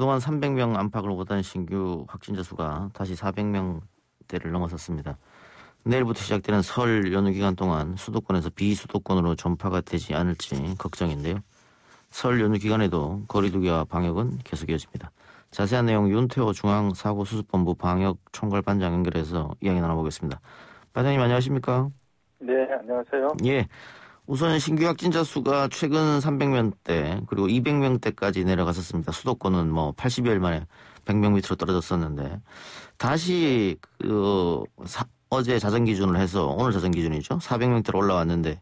그동안 300명 안팎을 오가던 신규 확진자 수가 다시 400명대를 넘어섰습니다. 내일부터 시작되는 설 연휴 기간 동안 수도권에서 비수도권으로 전파가 되지 않을지 걱정인데요. 설 연휴 기간에도 거리두기와 방역은 계속 이어집니다. 자세한 내용 윤태호 중앙사고수습본부 방역총괄반장 연결해서 이야기 나눠보겠습니다. 반장님 안녕하십니까? 네, 안녕하세요. 예. 우선 신규 확진자 수가 최근 300명대 그리고 200명대까지 내려갔었습니다. 수도권은 80여일 만에 100명 밑으로 떨어졌었는데 다시 어제 자정 기준으로 해서 오늘 자정 기준이죠. 400명대로 올라왔는데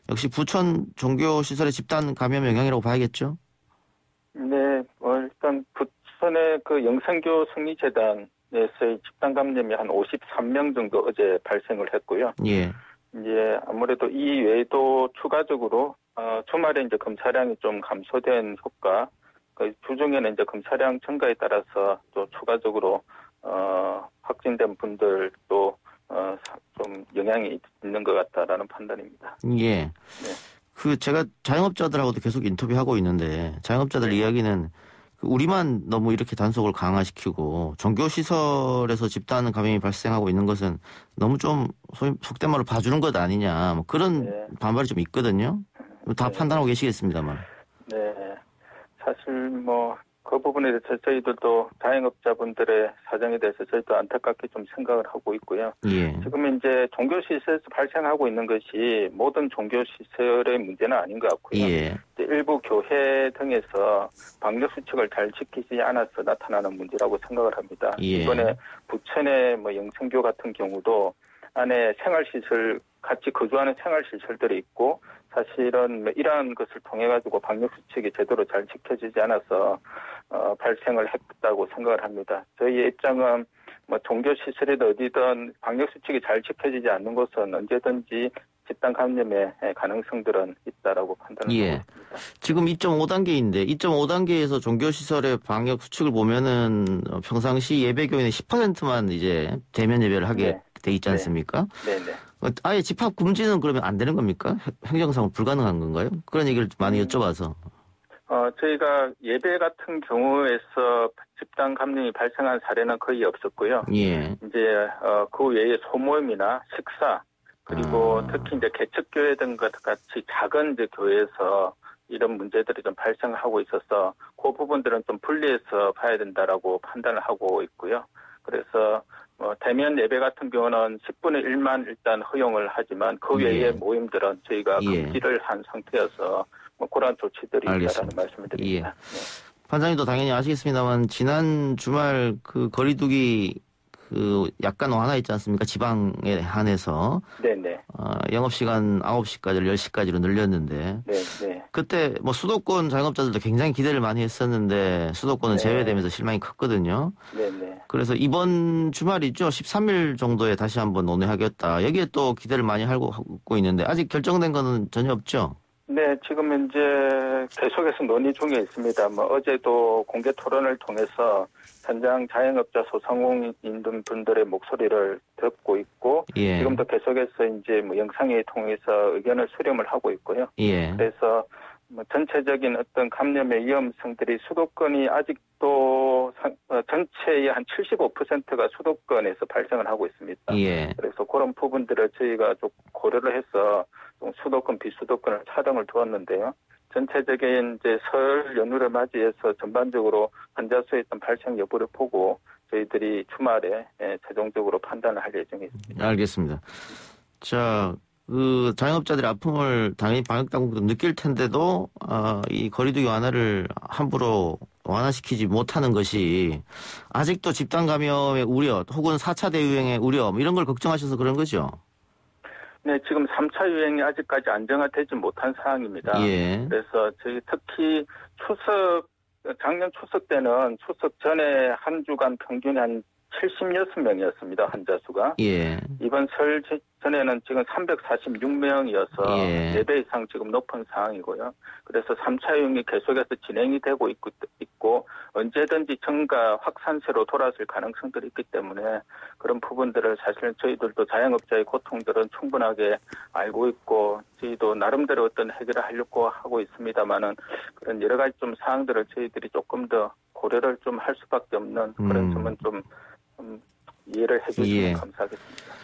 역시 부천 종교시설의 집단 감염 영향이라고 봐야겠죠? 네, 일단 부천의 그 영산교 승리재단에서의 집단 감염이 한 53명 정도 어제 발생을 했고요. 예. 이제 아무래도 이 외에도 추가적으로 주말에 이제 검사량이 좀 감소된 효과, 그 주중에는 이제 검사량 증가에 따라서 또 추가적으로 확진된 분들도 좀 영향이 있는 것 같다라는 판단입니다. 예. 네. 제가 자영업자들하고도 계속 인터뷰하고 있는데 자영업자들 이야기는 우리만 너무 이렇게 단속을 강화시키고 종교시설에서 집단 감염이 발생하고 있는 것은 너무 좀 속된 말로 봐주는 것 아니냐 그런 반발이 좀 있거든요. 다 판단하고 계시겠습니다만. 네. 사실 그 부분에 대해서 저희들도 자영업자분들의 사정에 대해서 저희도 안타깝게 좀 생각을 하고 있고요. 예. 지금 이제 종교시설에서 발생하고 있는 것이 모든 종교시설의 문제는 아닌 것 같고요. 예. 일부 교회 등에서 방역수칙을 잘 지키지 않아서 나타나는 문제라고 생각을 합니다. 예. 이번에 부천의 영천교 같은 경우도 안에 생활시설, 같이 거주하는 생활시설들이 있고 사실은 이러한 것을 통해 가지고 방역수칙이 제대로 잘 지켜지지 않아서 발생을 했다고 생각을 합니다. 저희의 입장은 종교시설이든 어디든 방역수칙이 잘 지켜지지 않는 곳은 언제든지 집단 감염의 가능성들은 있다라고 판단을 하고 있습니다. 지금 2.5단계인데 2.5단계에서 종교시설의 방역수칙을 보면은 평상시 예배교인의 10%만 이제 대면 예배를 하게 돼 있지 않습니까? 네네. 아예 집합 금지는 그러면 안 되는 겁니까? 행정상으로 불가능한 건가요? 그런 얘기를 많이 여쭤봐서. 저희가 예배 같은 경우에서 집단 감염이 발생한 사례는 거의 없었고요. 예. 이제 그 외에 소모임이나 식사 그리고 특히 이제 개척교회 등 같이 작은 이제 교회에서 이런 문제들이 좀 발생하고 있어서 그 부분들은 좀 분리해서 봐야 된다라고 판단을 하고 있고요. 그래서 대면 예배 같은 경우는 10분의 1만 일단 허용을 하지만 그 외의 모임들은 저희가 금지를 한 상태여서 그러한 조치들이 있다라는 말씀을 드립니다. 판장님도 당연히 아시겠습니다만 지난 주말 그 거리두기 약간 완화했지 않습니까? 지방에 한해서. 네네. 영업시간 9시까지를 10시까지로 늘렸는데. 네. 그때 수도권 자영업자들도 굉장히 기대를 많이 했었는데 수도권은 제외되면서 실망이 컸거든요. 네네. 그래서 이번 주말이죠. 13일 정도에 다시 한번 논의하겠다. 여기에 또 기대를 많이 하고 있는데 아직 결정된 거는 전혀 없죠? 네, 지금 현재 계속해서 논의 중에 있습니다. 어제도 공개 토론을 통해서 현장 자영업자 소상공인 분들의 목소리를 듣고 있고, 지금도 계속해서 이제 영상회의 통해서 의견을 수렴을 하고 있고요. 그래서 전체적인 어떤 감염의 위험성들이 수도권이 아직도 전체의 한 75%가 수도권에서 발생을 하고 있습니다. 그래서 그런 부분들을 저희가 좀 고려를 해서 수도권, 비수도권을 차등을 두었는데요. 전체적인 이제 설 연휴를 맞이해서 전반적으로 환자 수의 어떤 발생 여부를 보고 저희들이 주말에 최종적으로 판단을 할 예정에 있습니다. 알겠습니다. 자, 자영업자들의 아픔을 당연히 방역당국도 느낄 텐데도 이 거리두기 완화를 함부로 완화시키지 못하는 것이 아직도 집단 감염의 우려 혹은 4차 대유행의 우려 이런 걸 걱정하셔서 그런 거죠? 네, 지금 3차 유행이 아직까지 안정화되지 못한 상황입니다. 그래서 저희 특히 작년 추석 때는 추석 전에 한 주간 평균이 한 76명이었습니다. 환자 수가. 이번 설 전에는 지금 346명이어서 4배 이상 지금 높은 상황이고요. 그래서 3차 유행이 계속해서 진행이 되고 있고 언제든지 증가 확산세로 돌아설 가능성들이 있기 때문에 그런 부분들을 사실은 저희들도 자영업자의 고통들은 충분하게 알고 있고 저희도 나름대로 어떤 해결을 하려고 하고 있습니다만은 그런 여러 가지 좀 사항들을 저희들이 조금 더 고려를 좀 할 수밖에 없는 그런 점은 좀 이해를 해주시면 감사하겠습니다.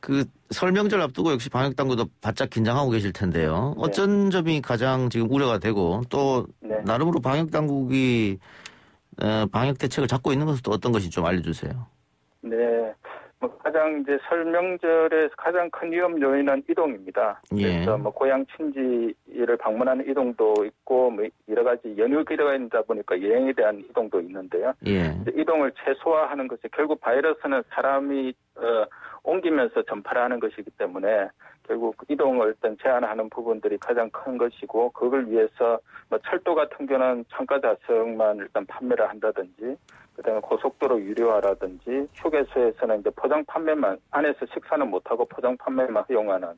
그 설 명절 앞두고 역시 방역 당국도 바짝 긴장하고 계실 텐데요. 어쩐 점이 가장 지금 우려가 되고 또 나름으로 방역 당국이 방역 대책을 잡고 있는 것은 또 어떤 것이 좀 알려주세요. 네. 가장 이제 설 명절에 가장 큰 위험 요인은 이동입니다. 그래서 고향 친지를 방문하는 이동도 있고 여러 가지 연휴 기간이다 보니까 여행에 대한 이동도 있는데요. 이동을 최소화하는 것이 결국 바이러스는 사람이 옮기면서 전파를 하는 것이기 때문에 결국 이동을 일단 제한하는 부분들이 가장 큰 것이고 그걸 위해서 철도 같은 경우는 창가 좌석만 일단 판매를 한다든지 그다음에 고속도로 유료화라든지 휴게소에서는 이제 포장 판매만 안에서 식사는 못하고 포장 판매만 허용하는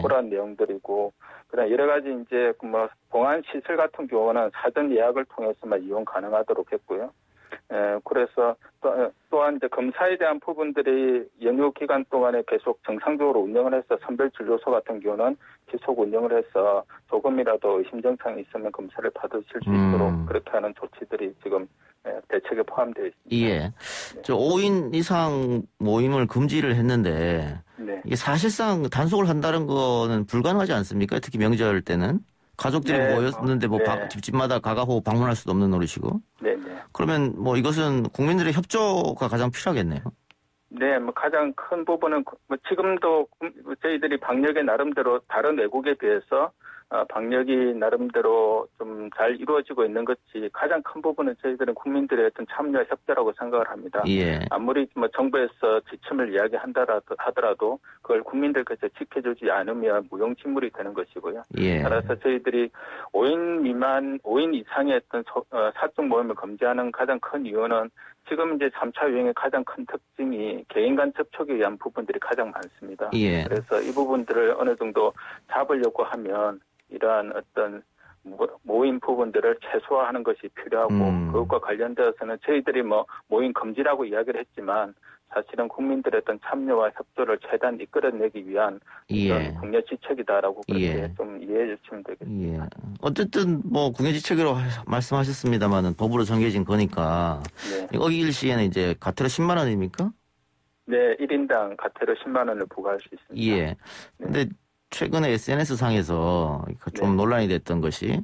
그런 내용들이고 그다음 여러 가지 이제 보안 시설 같은 경우는 사전 예약을 통해서만 이용 가능하도록 했고요. 그래서 또한 이제 검사에 대한 부분들이 연휴 기간 동안에 계속 정상적으로 운영을 해서 선별진료소 같은 경우는 지속 운영을 해서 조금이라도 의심 증상이 있으면 검사를 받으실 수 있도록 그렇게 하는 조치들이 지금 대책에 포함되어 있습니다. 저 5인 이상 모임을 금지를 했는데 이게 사실상 단속을 한다는 거는 불가능하지 않습니까? 특히 명절 때는. 가족들이 모였는데 집집마다 가가고 방문할 수도 없는 노릇이고. 그러면 이것은 국민들의 협조가 가장 필요하겠네요. 네, 가장 큰 부분은 지금도 저희들이 방역에 나름대로 다른 외국에 비해서 방역이 나름대로 좀 잘 이루어지고 있는 것이 가장 큰 부분은 저희들은 국민들의 어떤 참여와 협조라고 생각을 합니다. 아무리 정부에서 지침을 이야기하더라도 그걸 국민들께서 지켜주지 않으면 무용지물이 되는 것이고요. 따라서 저희들이 5인 이상의 어떤 사적 모임을 금지하는 가장 큰 이유는 지금 이제 3차 유행의 가장 큰 특징이 개인 간 접촉에 의한 부분들이 가장 많습니다. 그래서 이 부분들을 어느 정도 잡으려고 하면 이러한 어떤 모임 부분들을 최소화하는 것이 필요하고 그것과 관련되어서는 저희들이 모임 금지라고 이야기를 했지만 사실은 국민들의 어떤 참여와 협조를 최대한 이끌어내기 위한 국내 지책이다라고 그렇게 좀 이해해 주시면 되겠습니다. 어쨌든 국내 지책으로 말씀하셨습니다만은 법으로 정해진 거니까 어길 시에는 이제 가태료 10만 원입니까? 네, 1인당 가태료 10만 원을 부과할 수 있습니다. 근데 최근에 SNS상에서 좀 논란이 됐던 것이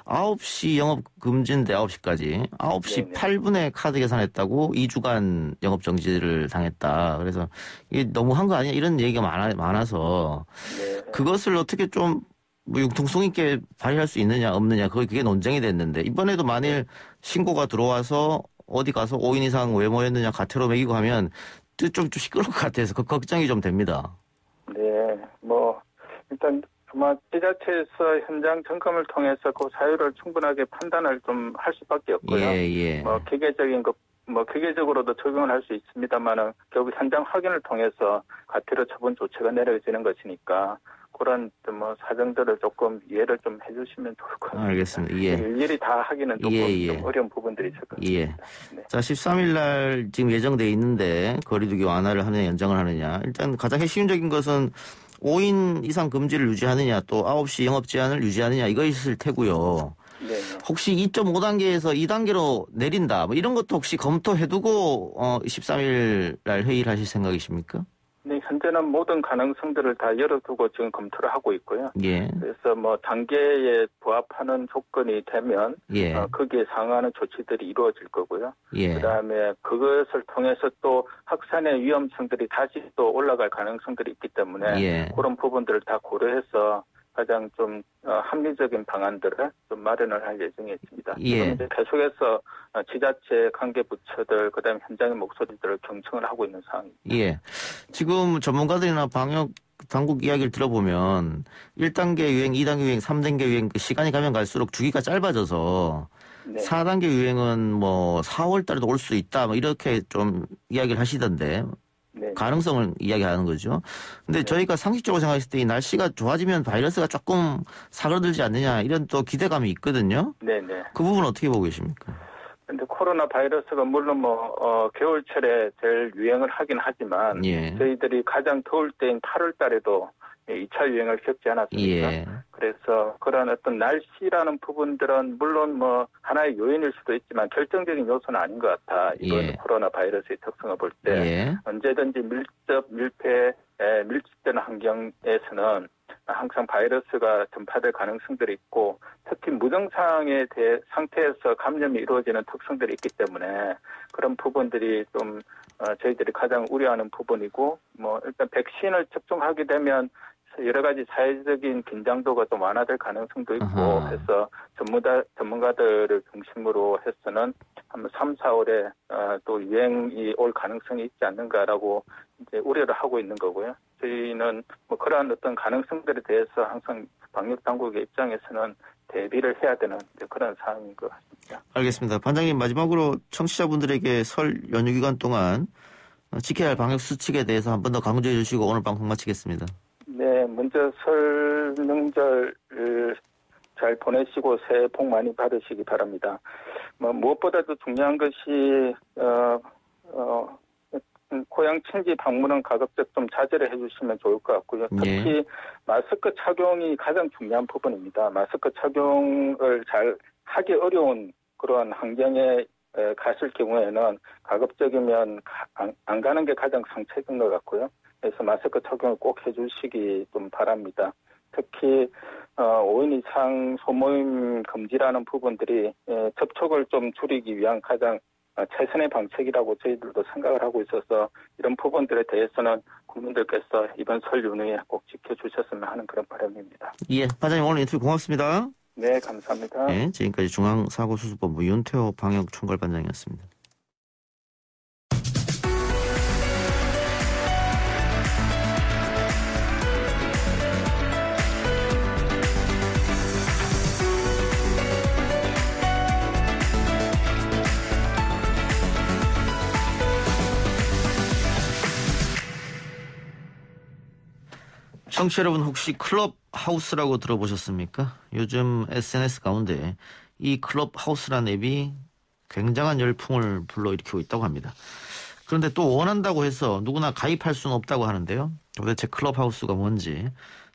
9시 영업 금지인데 9시까지 9시 8분에 카드 계산했다고 2주간 영업 정지를 당했다. 그래서 이게 너무한 거 아니야? 이런 얘기가 많아서 그것을 어떻게 좀 융통성 있게 발휘할 수 있느냐 없느냐 그게 논쟁이 됐는데 이번에도 만일 신고가 들어와서 어디 가서 5인 이상 왜 모였느냐 가태료 매기고 하면 좀 시끄러울 것 같아서 그 걱정이 좀 됩니다. 일단 지자체에서 현장 점검을 통해서 그 사유를 충분하게 판단을 좀 할 수밖에 없고요. 기계적으로도 적용을 할 수 있습니다만은 결국 현장 확인을 통해서 가태료 처분 조치가 내려지는 것이니까 그런 사정들을 조금 이해를 좀 해주시면 좋을 것 같습니다. 알겠습니다. 일일이 다 하기는 좀 어려운 부분들이 있을 것 같습니다. 자, 13일 날 지금 예정돼 있는데 거리두기 완화를 하느냐 연장을 하느냐. 일단 가장 핵심적인 것은 5인 이상 금지를 유지하느냐 또 9시 영업 제한을 유지하느냐 이것일 테고요. 혹시 2.5단계에서 2단계로 내린다 이런 것도 혹시 검토해두고 13일 날 회의를 하실 생각이십니까? 네, 현재는 모든 가능성들을 다 열어두고 지금 검토를 하고 있고요. 그래서 단계에 부합하는 조건이 되면 거기에 상응하는 조치들이 이루어질 거고요. 그다음에 그것을 통해서 또 확산의 위험성들이 다시 또 올라갈 가능성들이 있기 때문에 그런 부분들을 다 고려해서 가장 좀 합리적인 방안들을 좀 마련을 할 예정에 있습니다. 지금 이제 계속해서 지자체 관계 부처들 그다음에 현장의 목소리들을 경청을 하고 있는 상황입니다. 지금 전문가들이나 방역 당국 이야기를 들어보면 1단계 유행, 2단계 유행, 3단계 유행 시간이 가면 갈수록 주기가 짧아져서 4단계 유행은 4월 달에도 올 수 있다 이렇게 좀 이야기를 하시던데 가능성을 이야기하는 거죠. 근데 저희가 상식적으로 생각했을 때 이 날씨가 좋아지면 바이러스가 조금 사그러들지 않느냐 이런 또 기대감이 있거든요. 그 부분 어떻게 보고 계십니까? 근데 코로나 바이러스가 물론 겨울철에 제일 유행을 하긴 하지만 저희들이 가장 더울 때인 8월 달에도 2차 유행을 겪지 않았습니까? 예. 그래서 그런 어떤 날씨라는 부분들은 물론 뭐 하나의 요인일 수도 있지만 결정적인 요소는 아닌 것 같아. 이번 예. 코로나 바이러스의 특성을 볼 때 예. 언제든지 밀집되는 환경에서는 항상 바이러스가 전파될 가능성들이 있고 특히 무증상의 상태에서 감염이 이루어지는 특성들이 있기 때문에 그런 부분들이 좀 저희들이 가장 우려하는 부분이고 뭐 일단 백신을 접종하게 되면 여러 가지 사회적인 긴장도가 좀 완화될 가능성도 있고 해서 전문가들을 중심으로 해서는 한 3, 4월에 또 유행이 올 가능성이 있지 않는가라고 이제 우려를 하고 있는 거고요. 저희는 뭐 그러한 어떤 가능성들에 대해서 항상 방역 당국의 입장에서는 대비를 해야 되는 그런 상황인 것 같습니다. 알겠습니다. 반장님 마지막으로 청취자분들에게 설 연휴 기간 동안 지켜야 할 방역 수칙에 대해서 한 번 더 강조해 주시고 오늘 방송 마치겠습니다. 네, 먼저 설 명절 잘 보내시고 새해 복 많이 받으시기 바랍니다. 무엇보다도 중요한 것이 고향 친지 방문은 가급적 좀 자제를 해주시면 좋을 것 같고요. 특히 마스크 착용이 가장 중요한 부분입니다. 마스크 착용을 잘 하기 어려운 그러한 환경에 가실 경우에는 가급적이면 안 가는 게 가장 상책인 것 같고요. 그래서 마스크 착용을 꼭 해주시기 좀 바랍니다. 특히 5인 이상 소모임 금지라는 부분들이 접촉을 좀 줄이기 위한 가장 최선의 방책이라고 저희들도 생각을 하고 있어서 이런 부분들에 대해서는 국민들께서 이번 설 연휴에 꼭 지켜주셨으면 하는 그런 바람입니다. 예, 반장님 오늘 인터뷰 고맙습니다. 네, 감사합니다. 네, 지금까지 중앙사고수습본부 윤태호 방역총괄반장이었습니다. 청취자 여러분 혹시 클럽하우스라고 들어보셨습니까? 요즘 SNS 가운데 이 클럽하우스라는 앱이 굉장한 열풍을 불러일으키고 있다고 합니다. 그런데 또 원한다고 해서 누구나 가입할 수는 없다고 하는데요. 도대체 클럽하우스가 뭔지,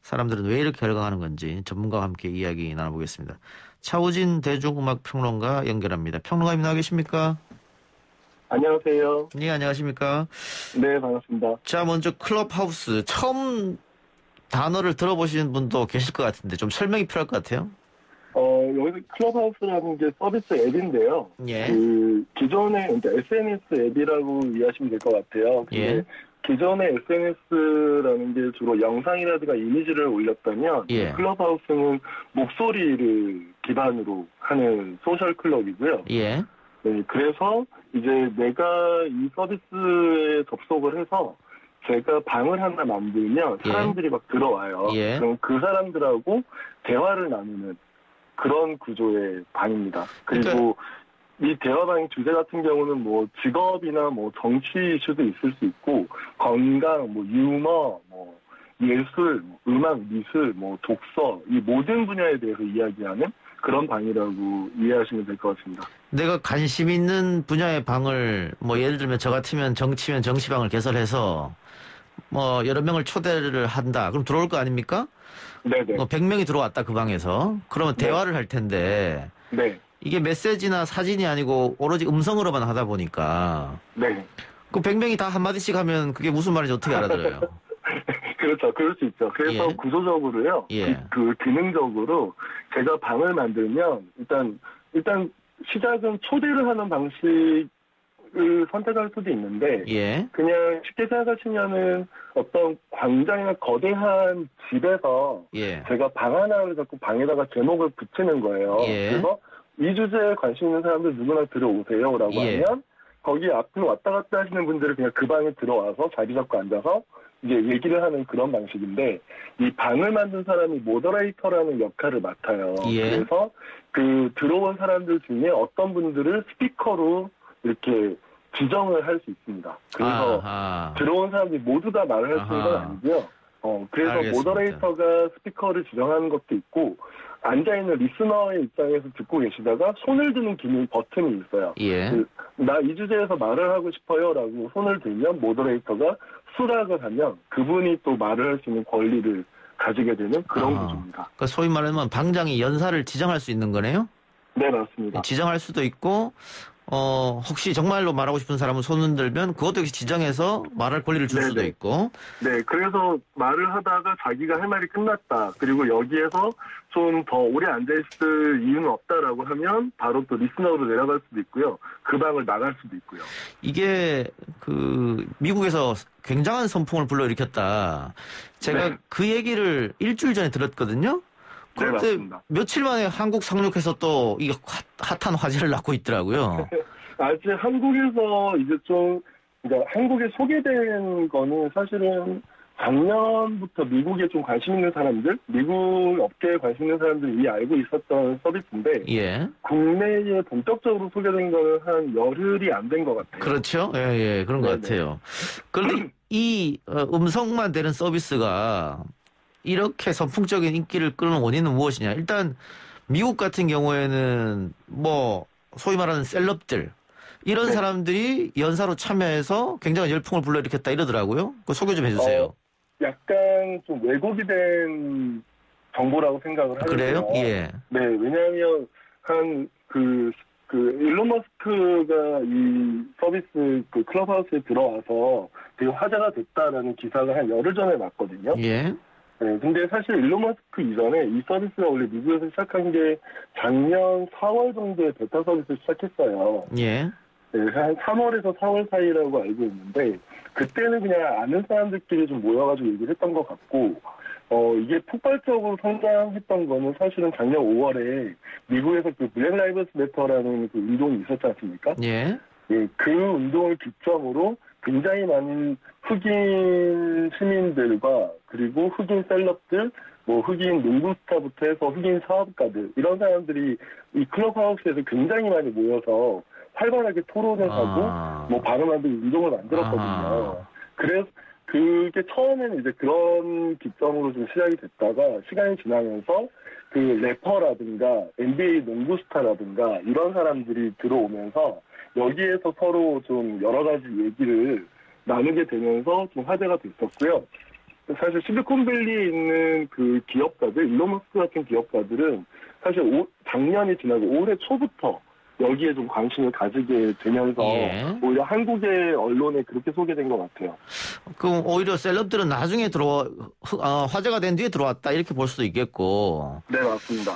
사람들은 왜 이렇게 열광하는 건지 전문가와 함께 이야기 나눠보겠습니다. 차우진 대중음악평론가 연결합니다. 평론가님 나와 계십니까? 안녕하세요. 네, 안녕하십니까? 네, 반갑습니다. 자, 먼저 클럽하우스 처음 단어를 들어보시는 분도 계실 것 같은데 좀 설명이 필요할 것 같아요. 여기서 클럽하우스라는 게 서비스 앱인데요. 예. 기존의 그러니까 SNS 앱이라고 이해하시면 될 것 같아요. 근데 예. 기존의 SNS라는 게 주로 영상이라든가 이미지를 올렸다면 예. 클럽하우스는 목소리를 기반으로 하는 소셜 클럽이고요. 예. 네, 그래서 이제 내가 이 서비스에 접속을 해서 제가 방을 하나 만들면 사람들이 막 들어와요. 예. 그럼 그 사람들하고 대화를 나누는 그런 구조의 방입니다. 그리고 이 대화방의 주제 같은 경우는 뭐 직업이나 뭐 정치 이슈도 있을 수 있고 건강, 뭐 유머, 뭐 예술, 뭐 음악, 미술, 뭐 독서 이 모든 분야에 대해서 이야기하는 그런 방이라고 이해하시면 될 것 같습니다. 내가 관심 있는 분야의 방을 뭐 예를 들면 저 같으면 정치면 정치방을 개설해서 뭐 여러 명을 초대를 한다. 그럼 들어올 거 아닙니까? 네네. 뭐 100명이 들어왔다 그 방에서. 그러면 대화를 할 텐데. 네. 이게 메시지나 사진이 아니고 오로지 음성으로만 하다 보니까. 네. 그 100명이 다 한마디씩 하면 그게 무슨 말인지 어떻게 알아들어요? 그렇죠. 그럴 수 있죠. 그래서 구조적으로요. 그 기능적으로 제가 방을 만들면 일단 시작은 초대를 하는 방식을 선택할 수도 있는데 그냥 쉽게 생각하시면은 어떤 광장이나 거대한 집에서 제가 방 하나를 갖고 방에다가 제목을 붙이는 거예요. 그래서 이 주제에 관심 있는 사람들 누구나 들어오세요라고 하면 거기 앞으로 왔다 갔다 하시는 분들은 그냥 그 방에 들어와서 자리 잡고 앉아서 이제 얘기를 하는 그런 방식인데 이 방을 만든 사람이 모더레이터라는 역할을 맡아요. 그래서 그 들어온 사람들 중에 어떤 분들을 스피커로 이렇게 지정을 할 수 있습니다. 그래서 들어온 사람들이 모두 다 말을 할 수 있는 건 아니고요. 그래서 알겠습니다. 모더레이터가 스피커를 지정하는 것도 있고 앉아있는 리스너의 입장에서 듣고 계시다가 손을 드는 기능 버튼이 있어요. 나 이 주제에서 말을 하고 싶어요 라고 손을 들면 모더레이터가 수락을 하면 그분이 또 말을 할 수 있는 권리를 가지게 되는 그런 구조입니다. 그러니까 소위 말하면 방장이 연사를 지정할 수 있는 거네요? 네, 맞습니다. 지정할 수도 있고 혹시 정말로 말하고 싶은 사람은 손 흔들면 그것도 역시 지정해서 말할 권리를 줄 수도 있고. 네, 그래서 말을 하다가 자기가 할 말이 끝났다. 그리고 여기에서 좀 더 오래 앉아있을 이유는 없다라고 하면 바로 또 리스너로 내려갈 수도 있고요. 그 방을 나갈 수도 있고요. 이게 미국에서 굉장한 선풍을 불러일으켰다. 제가 그 얘기를 일주일 전에 들었거든요. 그런데 며칠 만에 한국 상륙해서 또 이게 핫한 화제를 낳고 있더라고요. 아직 한국에서 이제 좀, 그러니까 한국에 소개된 거는 사실은 작년부터 미국에 좀 관심 있는 사람들, 미국 업계에 관심 있는 사람들이 이미 알고 있었던 서비스인데, 예. 국내에 본격적으로 소개된 거는 한 열흘이 안 된 것 같아요. 그렇죠. 예, 그런 것 같아요. 그런데 이 음성만 되는 서비스가 이렇게 선풍적인 인기를 끄는 원인은 무엇이냐? 일단 미국 같은 경우에는 뭐 소위 말하는 셀럽들 이런 사람들이 연사로 참여해서 굉장히 열풍을 불러일으켰다 이러더라고요. 그 소개 좀 해주세요. 약간 좀 왜곡이 된 정보라고 생각을 하는데요. 그래요? 예. 네, 왜냐하면 일론 머스크가 이 서비스 클럽하우스에 들어와서 되게 화제가 됐다라는 기사가 한 열흘 전에 났거든요. 예. 네, 근데 사실 일론 머스크 이전에 이 서비스가 원래 미국에서 시작한 게 작년 4월 정도에 베타 서비스를 시작했어요. 예. 네, 한 3월에서 4월 사이라고 알고 있는데 그때는 그냥 아는 사람들끼리 좀 모여가지고 얘기를 했던 것 같고 이게 폭발적으로 성장했던 거는 사실은 작년 5월에 미국에서 그 블랙 라이브스 매터라는 그 운동이 있었지 않습니까? 예. 예, 그 운동을 기점으로 굉장히 많은 흑인 시민들과 그리고 흑인 셀럽들, 뭐 흑인 농구 스타부터 해서 흑인 사업가들 이런 사람들이 이 클럽하우스에서 굉장히 많이 모여서 활발하게 토론을 하고 뭐 발언하는 운동을 만들었거든요. 그래서 그게 처음에는 이제 그런 기점으로 좀 시작이 됐다가 시간이 지나면서 그 래퍼라든가 NBA 농구 스타라든가 이런 사람들이 들어오면서 여기에서 서로 좀 여러 가지 얘기를 나누게 되면서 좀 화제가 됐었고요. 사실 실리콘밸리에 있는 그 기업가들, 일론 머스크 같은 기업가들은 사실 작년이 지나고 올해 초부터 여기에 좀 관심을 가지게 되면서 오히려 한국의 언론에 그렇게 소개된 것 같아요. 그럼 오히려 셀럽들은 나중에 화제가 된 뒤에 들어왔다 이렇게 볼 수도 있겠고. 네, 맞습니다.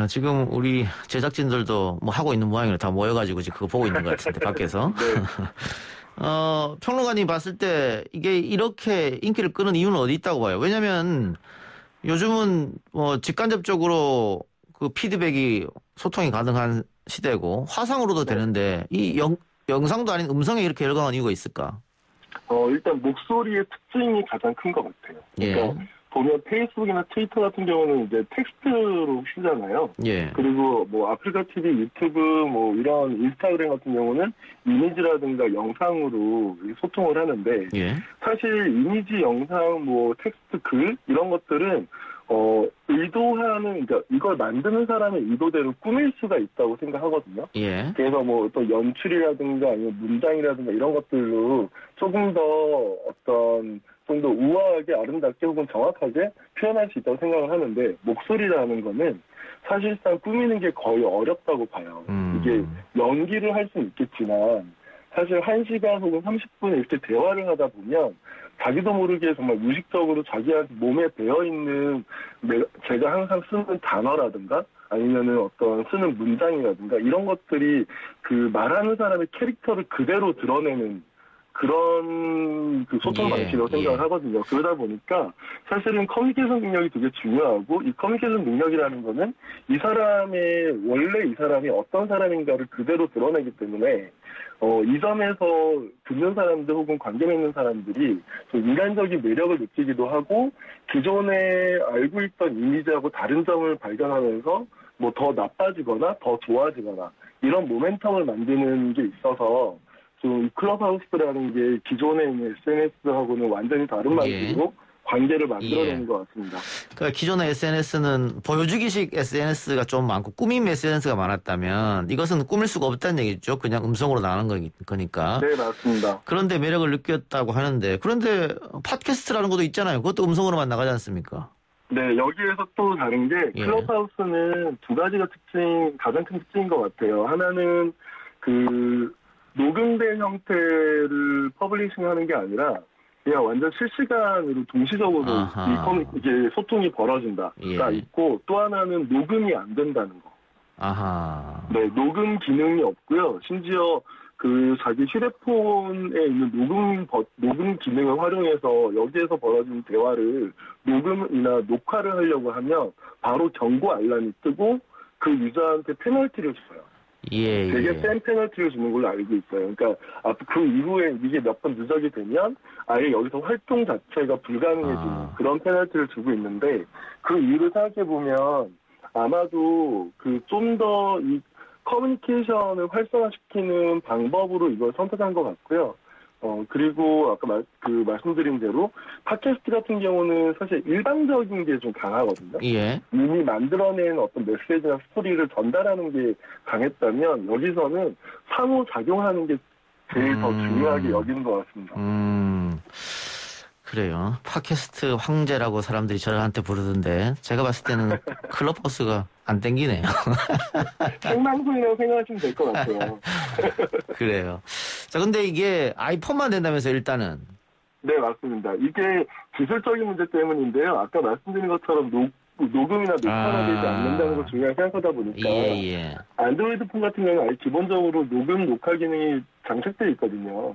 지금 우리 제작진들도 뭐 하고 있는 모양이라 다 모여가지고 지금 그거 보고 있는 것 같은데 밖에서. 네. 평론가님 봤을 때 이게 이렇게 인기를 끄는 이유는 어디 있다고 봐요? 왜냐면 요즘은 직간접적으로 그 피드백이 소통이 가능한 시대고 화상으로도 되는데 이 영상도 아닌 음성에 이렇게 열광한 이유가 있을까? 일단 목소리의 특징이 가장 큰 것 같아요. 그러니까 보면 페이스북이나 트위터 같은 경우는 이제 텍스트로 쓰잖아요. 예. 그리고 뭐 아프리카 TV, 유튜브, 뭐 이런 인스타그램 같은 경우는 이미지라든가 영상으로 소통을 하는데 사실 이미지, 영상, 뭐 텍스트, 글 이런 것들은 의도하는, 그러니까 이걸 만드는 사람의 의도대로 꾸밀 수가 있다고 생각하거든요. 그래서 뭐 또 연출이라든가 아니면 문장이라든가 이런 것들로 조금 더 좀 더 우아하게 아름답게 혹은 정확하게 표현할 수 있다고 생각을 하는데 목소리라는 거는 사실상 꾸미는 게 거의 어렵다고 봐요. 이게 연기를 할 수는 있겠지만 사실 1시간 혹은 30분 이렇게 대화를 하다 보면 자기도 모르게 정말 무의식적으로 자기한테 몸에 배어있는 제가 항상 쓰는 단어라든가 아니면은 어떤 쓰는 문장이라든가 이런 것들이 그 말하는 사람의 캐릭터를 그대로 드러내는 그런 그 소통 방식이라고 생각을 하거든요. 그러다 보니까 사실은 커뮤니케이션 능력이 되게 중요하고 이 커뮤니케이션 능력이라는 거는 이 사람이 어떤 사람인가를 그대로 드러내기 때문에 이 점에서 듣는 사람들 혹은 관계 맺는 사람들이 좀 인간적인 매력을 느끼기도 하고 기존에 알고 있던 이미지하고 다른 점을 발견하면서 뭐 더 나빠지거나 더 좋아지거나 이런 모멘텀을 만드는 게 있어서 좀 클럽하우스라는 게 기존에 있는 SNS하고는 완전히 다른 방식으로 관계를 만들어내는 것 같습니다. 그러니까 기존의 SNS는 보여주기식 SNS가 좀 많고 꾸밈 SNS가 많았다면 이것은 꾸밀 수가 없다는 얘기죠. 그냥 음성으로 나가는 거니까. 네, 맞습니다. 그런데 매력을 느꼈다고 하는데 그런데 팟캐스트라는 것도 있잖아요. 그것도 음성으로만 나가지 않습니까? 네, 여기에서 또 다른 게 클럽하우스는 두 가지가 가장 큰 특징인 것 같아요. 하나는 그 녹음된 형태를 퍼블리싱하는 게 아니라 그냥 완전 실시간으로 동시적으로 이게 소통이 벌어진다가 있고 또 하나는 녹음이 안 된다는 거. 아하. 네, 녹음 기능이 없고요. 심지어 그 자기 휴대폰에 있는 녹음 기능을 활용해서 여기에서 벌어진 대화를 녹음이나 녹화를 하려고 하면 바로 경고 알람이 뜨고 그 유저한테 페널티를 줘요. 되게 센 페널티를 주는 걸로 알고 있어요. 그러니까 그 이후에 이게 몇 번 누적이 되면 아예 여기서 활동 자체가 불가능해지는 그런 페널티를 주고 있는데 그 이유를 생각해보면 아마도 그 좀 더 이 커뮤니케이션을 활성화시키는 방법으로 이걸 선택한 것 같고요. 그리고 아까 말씀드린 대로 팟캐스트 같은 경우는 사실 일방적인 게 좀 강하거든요. 이미 만들어낸 어떤 메시지나 스토리를 전달하는 게 강했다면 여기서는 상호작용하는 게 제일 더 중요하게 여기는 것 같습니다. 그래요. 팟캐스트 황제라고 사람들이 저한테 부르던데 제가 봤을 때는 클럽하우스가 안 땡기네요. 생방송이라고 생각하시면 될 것 같아요. 그래요. 자, 근데 이게 아이폰만 된다면서 일단은? 네, 맞습니다. 이게 기술적인 문제 때문인데요. 아까 말씀드린 것처럼 녹음이나 녹화가 되지 않는다는 걸 중요하게 생각하다 보니까 안드로이드 폰 같은 경우는 아예 기본적으로 녹음, 녹화 기능이 장착되어 있거든요.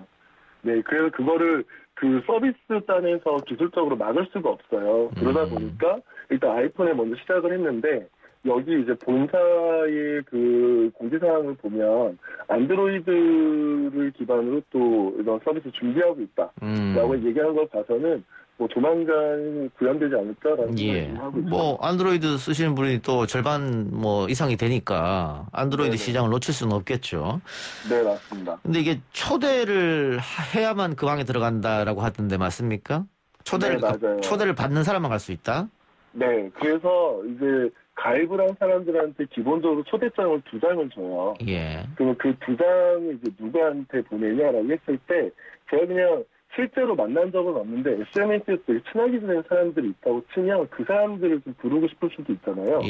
네, 그래서 그거를 그 서비스 단에서 기술적으로 막을 수가 없어요. 그러다 보니까 일단 아이폰에 먼저 시작을 했는데 여기 이제 본사의 그 공지사항을 보면 안드로이드를 기반으로 또 이런 서비스 준비하고 있다라고 얘기하는 걸 봐서는 뭐 조만간 구현되지 않을까라는 생각이 하고 있습니다. 뭐 안드로이드 쓰시는 분이 또 절반 뭐 이상이 되니까 안드로이드 시장을 놓칠 수는 없겠죠. 네, 맞습니다. 근데 이게 초대를 해야만 그 방에 들어간다라고 하던데 맞습니까? 초대를 받는 사람만 갈 수 있다? 네, 그래서 이제 가입을 한 사람들한테 기본적으로 초대장을 2장을 줘요. 그러면 그 2장을 이제 누구한테 보내냐라고 했을 때 제가 그냥 실제로 만난 적은 없는데 SNS에서 되게 친하게 지낸 사람들이 있다고 치면 그 사람들을 좀 부르고 싶을 수도 있잖아요.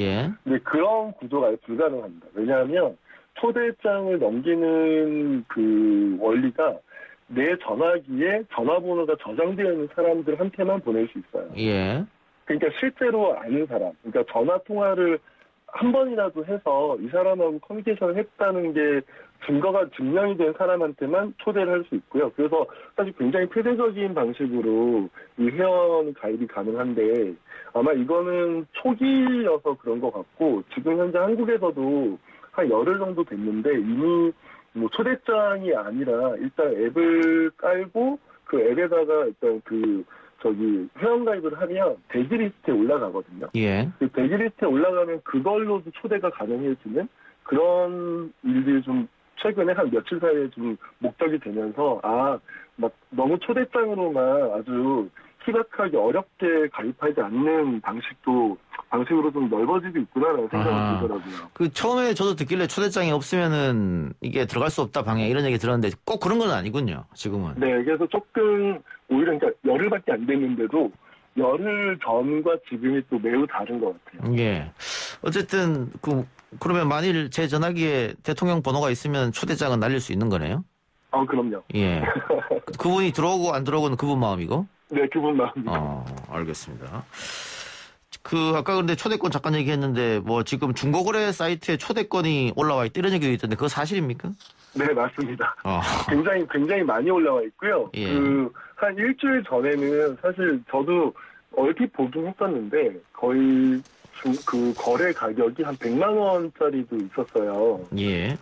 근데 그런 구조가 아예 불가능합니다. 왜냐하면 초대장을 넘기는 그 원리가 내 전화기에 전화번호가 저장되어 있는 사람들한테만 보낼 수 있어요. 그러니까 실제로 아는 사람, 그러니까 전화 통화를 한 번이라도 해서 이 사람하고 커뮤니케이션을 했다는 게 증거가 증명이 된 사람한테만 초대를 할 수 있고요. 그래서 사실 굉장히 폐쇄적인 방식으로 이 회원 가입이 가능한데 아마 이거는 초기여서 그런 것 같고 지금 현재 한국에서도 한 열흘 정도 됐는데 이미 뭐 초대장이 아니라 일단 앱을 깔고 그 앱에다가 일단 회원가입을 하면 대기리스트에 올라가거든요. 그 대기리스트에 올라가면 그걸로도 초대가 가능해지는 그런 일들이 좀 최근에 한 며칠 사이에 좀 목적이 되면서 막 너무 초대장으로만 아주 희박하게 어렵게 가입하지 않는 방식으로 좀 넓어지고 있구나라는 생각이 들더라고요. 그 처음에 저도 듣길래 초대장이 없으면은 이게 들어갈 수 없다 방에 이런 얘기 들었는데 꼭 그런 건 아니군요. 지금은. 네, 그래서 조금 오히려 그러니까 열흘밖에 안 됐는데도 열흘 전과 지금이 또 매우 다른 것 같아요. 어쨌든 그러면 만일 제 전화기에 대통령 번호가 있으면 초대장은 날릴 수 있는 거네요? 그럼요. 그분이 들어오고 안 들어오고는 그분 마음이고? 네, 그분 마음입니다. 알겠습니다. 아까 근데 초대권 잠깐 얘기했는데 뭐 지금 중고거래 사이트에 초대권이 올라와 있다 이런 얘기도 있던데 그거 사실입니까? 네, 맞습니다. 굉장히 많이 올라와 있고요. 한 일주일 전에는 사실 저도 얼핏 보긴 했었는데 거의 그 거래 가격이 한 100만 원짜리도 있었어요. 네,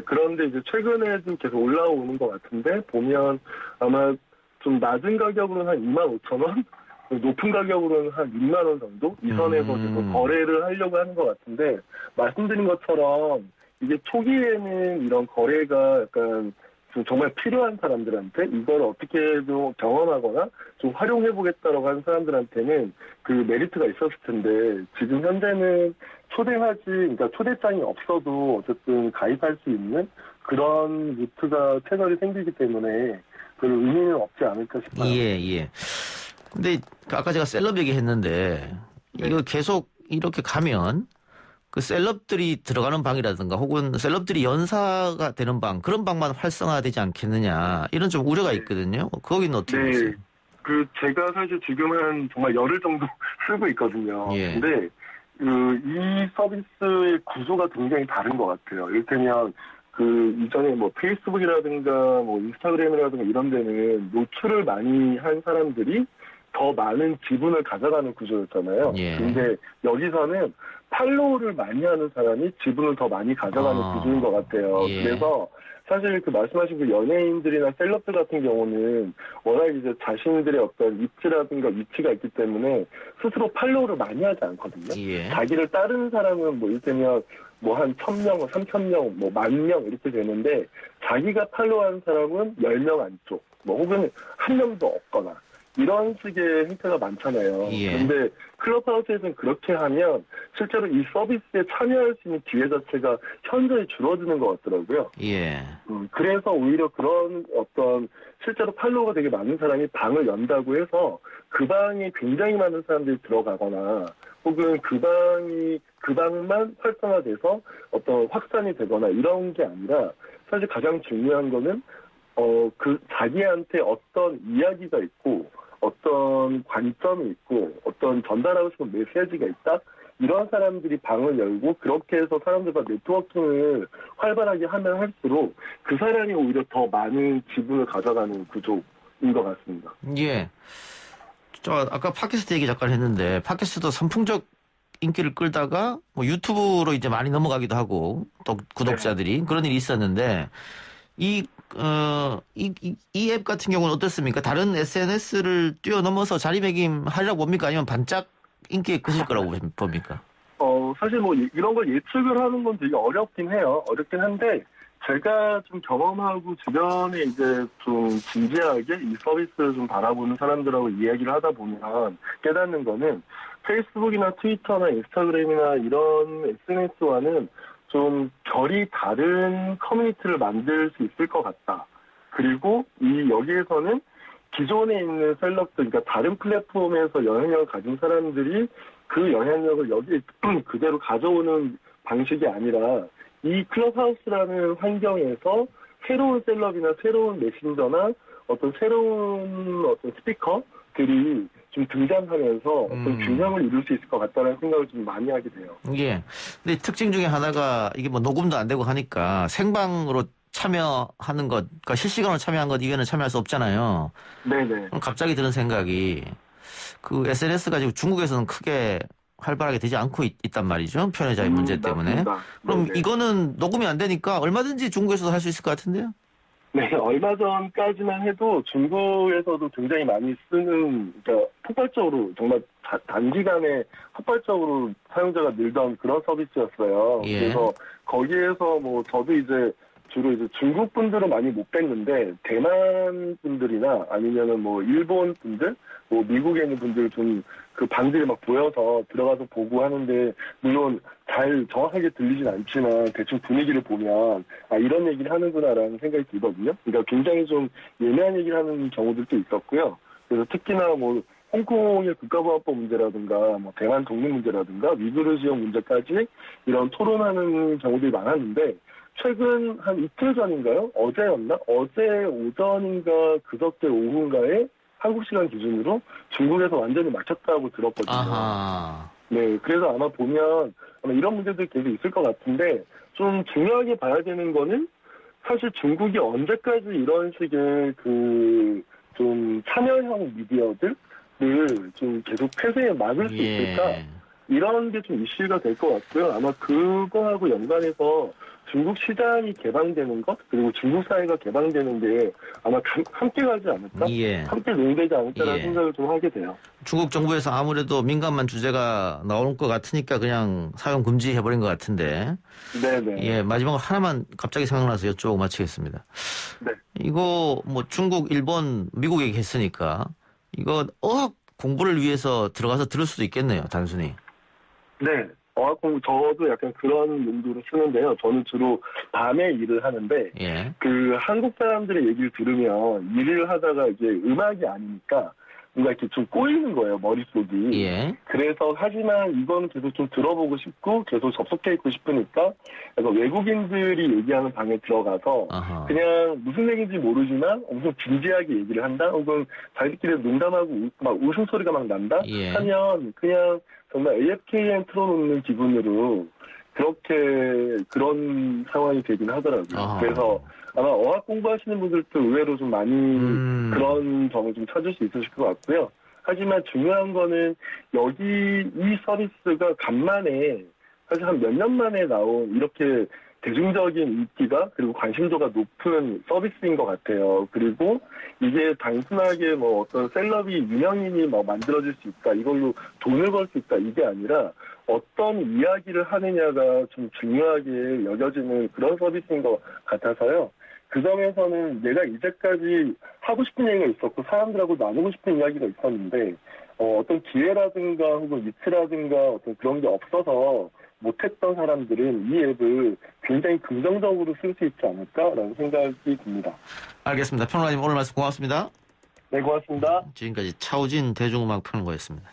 그런데 이제 최근에 좀 계속 올라오는 것 같은데 보면 아마 좀 낮은 가격으로는 한 25,000원? 높은 가격으로는 한 6만 원 정도? 이 선에서 계속 거래를 하려고 하는 것 같은데 말씀드린 것처럼 이게 초기에는 이런 거래가 약간 좀 정말 필요한 사람들한테 이걸 어떻게 좀 경험하거나 좀 활용해보겠다라고 하는 사람들한테는 그 메리트가 있었을 텐데 지금 현재는 그러니까 초대장이 없어도 어쨌든 가입할 수 있는 그런 루트가 채널이 생기기 때문에 별 의미는 없지 않을까 싶어요. 예. 근데 아까 제가 셀럽 얘기했는데 네. 이거 계속 이렇게 가면 그 셀럽들이 들어가는 방이라든가 혹은 셀럽들이 연사가 되는 방 그런 방만 활성화되지 않겠느냐 이런 좀 우려가 있거든요. 거기는 어떻게 보세요? 제가 사실 지금은 정말 열흘 정도 쓰고 있거든요. 예. 근데 이 서비스의 구조가 굉장히 다른 것 같아요. 이를테면 이전에 뭐 페이스북이라든가 뭐 인스타그램이라든가 이런 데는 노출을 많이 한 사람들이 더 많은 지분을 가져가는 구조였잖아요. 예. 근데 여기서는 팔로우를 많이 하는 사람이 지분을 더 많이 가져가는 구조인 것 같아요. 예. 그래서 사실 말씀하신 연예인들이나 셀럽들 같은 경우는 워낙 이제 자신들의 어떤 입지라든가 위치가 있기 때문에 스스로 팔로우를 많이 하지 않거든요. 예. 자기를 따르는 사람은 뭐 이를테면 뭐 한 1,000명, 3,000명, 뭐 10,000명 이렇게 되는데 자기가 팔로우하는 사람은 10명 안쪽, 뭐 혹은 한 명도 없거나 이런 식의 행태가 많잖아요. 예. 그런데 클럽하우스에서는 그렇게 하면 실제로 이 서비스에 참여할 수 있는 기회 자체가 현저히 줄어드는 것 같더라고요. 예. 그래서 오히려 그런 어떤 실제로 팔로워가 되게 많은 사람이 방을 연다고 해서 그 방에 굉장히 많은 사람들이 들어가거나 혹은 그 방만 활성화돼서 어떤 확산이 되거나 이런 게 아니라 사실 가장 중요한 거는 자기한테 어떤 이야기가 있고 어떤 관점이 있고 어떤 전달하고 싶은 메시지가 있다. 이런 사람들이 방을 열고 그렇게 해서 사람들과 네트워킹을 활발하게 하면 할수록 그 사람이 오히려 더 많은 지분을 가져가는 구조인 것 같습니다. 예. 아까 팟캐스트 얘기 잠깐 했는데 팟캐스트도 선풍적 인기를 끌다가 뭐 유튜브로 이제 많이 넘어가기도 하고 또 구독자들이 그런 일이 있었는데 이 앱 같은 경우는 어떻습니까? 다른 SNS를 뛰어넘어서 자리매김하려고 봅니까? 아니면 반짝 인기에 끄실 거라고 봅니까? 사실 뭐 이런 걸 예측을 하는 건 되게 어렵긴 해요. 어렵긴 한데 제가 좀 경험하고 주변에 이제 좀 진지하게 이 서비스를 좀 바라보는 사람들하고 이야기를 하다 보면 깨닫는 거는 페이스북이나 트위터나 인스타그램이나 이런 SNS와는 좀 결이 다른 커뮤니티를 만들 수 있을 것 같다. 그리고 여기에서는 기존에 있는 셀럽들, 그러니까 다른 플랫폼에서 영향력을 가진 사람들이 그 영향력을 여기에 그대로 가져오는 방식이 아니라 이 클럽하우스라는 환경에서 새로운 셀럽이나 새로운 메신저나 어떤 새로운 스피커들이 좀 등장하면서 어떤 균형을 이룰 수 있을 것 같다는 생각을 좀 많이 하게 돼요. 예. 근데 특징 중에 하나가 이게 뭐 녹음도 안 되고 하니까 생방으로 참여하는 것, 그러니까 실시간으로 참여한 것 이외에는 참여할 수 없잖아요. 네네. 그럼 갑자기 드는 생각이 그 SNS가 지금 중국에서는 크게 활발하게 되지 않고 있단 말이죠. 편의자의 문제 때문에. 맞습니다. 그럼 네네. 이거는 녹음이 안 되니까 얼마든지 중국에서도 할 수 있을 것 같은데요? 네, 얼마 전까지만 해도 중국에서도 굉장히 많이 쓰는, 그러니까 폭발적으로, 정말 단기간에 폭발적으로 사용자가 늘던 그런 서비스였어요. 예. 그래서 거기에서 뭐 저도 이제 주로 이제 중국 분들은 많이 못 뵀는데 대만 분들이나 아니면은 뭐 일본 분들, 뭐 미국에 있는 분들 좀 그 방들이 막 보여서 들어가서 보고 하는데 물론 잘 정확하게 들리진 않지만 대충 분위기를 보면 이런 얘기를 하는구나라는 생각이 들거든요. 그러니까 굉장히 좀 예민한 얘기를 하는 경우들도 있었고요. 그래서 특히나 뭐 홍콩의 국가보안법 문제라든가 뭐 대만 독립 문제라든가 위구르 지역 문제까지 이런 토론하는 경우들이 많았는데 최근 한 이틀 전인가요? 어제였나? 어제 오전인가 그저께 오후인가에 한국 시간 기준으로 중국에서 완전히 막혔다고 들었거든요. 아하. 네, 그래서 아마 보면 이런 문제들이 계속 있을 것 같은데 좀 중요하게 봐야 되는 거는 사실 중국이 언제까지 이런 식의 좀 참여형 미디어들을 좀 계속 폐쇄에 막을 수 있을까? 이런 게 좀 이슈가 될 것 같고요. 아마 그거하고 연관해서 중국 시장이 개방되는 것, 그리고 중국 사회가 개방되는 게 아마 함께 가지 않을까? 예. 함께 논의되지 않을까라는 예. 생각을 좀 하게 돼요. 중국 정부에서 아무래도 민감한 주제가 나올 것 같으니까 그냥 사용 금지해버린 것 같은데. 네네. 예, 마지막으로 하나만 갑자기 생각나서 여쭤보고 마치겠습니다. 네. 이거 뭐 중국, 일본, 미국 얘기했으니까 이거 어학 공부를 위해서 들어가서 들을 수도 있겠네요, 단순히. 네. 어학 공부 저도 약간 그런 용도로 쓰는데요. 저는 주로 밤에 일을 하는데 예. 그 한국 사람들의 얘기를 들으면 일을 하다가 이제 음악이 아니니까 뭔가 이렇게 좀 꼬이는 거예요, 머릿속이. 예. 그래서 하지만 이건 계속 좀 들어보고 싶고 계속 접속해 있고 싶으니까 약간 외국인들이 얘기하는 방에 들어가서 아하. 그냥 무슨 얘기인지 모르지만 엄청 진지하게 얘기를 한다? 혹은 자기들끼리 농담하고 막 웃음소리가 막 난다? 예. 하면 그냥 정말 AFKN 틀어놓는 기분으로 그런 상황이 되긴 하더라고요. 아하. 그래서 아마 어학 공부하시는 분들도 의외로 좀 많이 그런 점을 좀 찾을 수 있으실 것 같고요. 하지만 중요한 거는 여기 이 서비스가 간만에 사실 한 몇 년 만에 나온 이렇게 대중적인 인기가 그리고 관심도가 높은 서비스인 것 같아요. 그리고 이게 단순하게 뭐 어떤 셀럽이 유명인이 뭐 만들어질 수 있다, 이걸로 돈을 벌 수 있다, 이게 아니라 어떤 이야기를 하느냐가 좀 중요하게 여겨지는 그런 서비스인 것 같아서요. 그 점에서는 내가 이제까지 하고 싶은 얘기가 있었고 사람들하고 나누고 싶은 이야기가 있었는데 어떤 기회라든가 혹은 위치라든가 어떤 그런 게 없어서 못했던 사람들은 이 앱을 굉장히 긍정적으로 쓸 수 있지 않을까라는 생각이 듭니다. 알겠습니다. 평론가님 오늘 말씀 고맙습니다. 네, 고맙습니다. 지금까지 차우진 대중음악 평론가였습니다.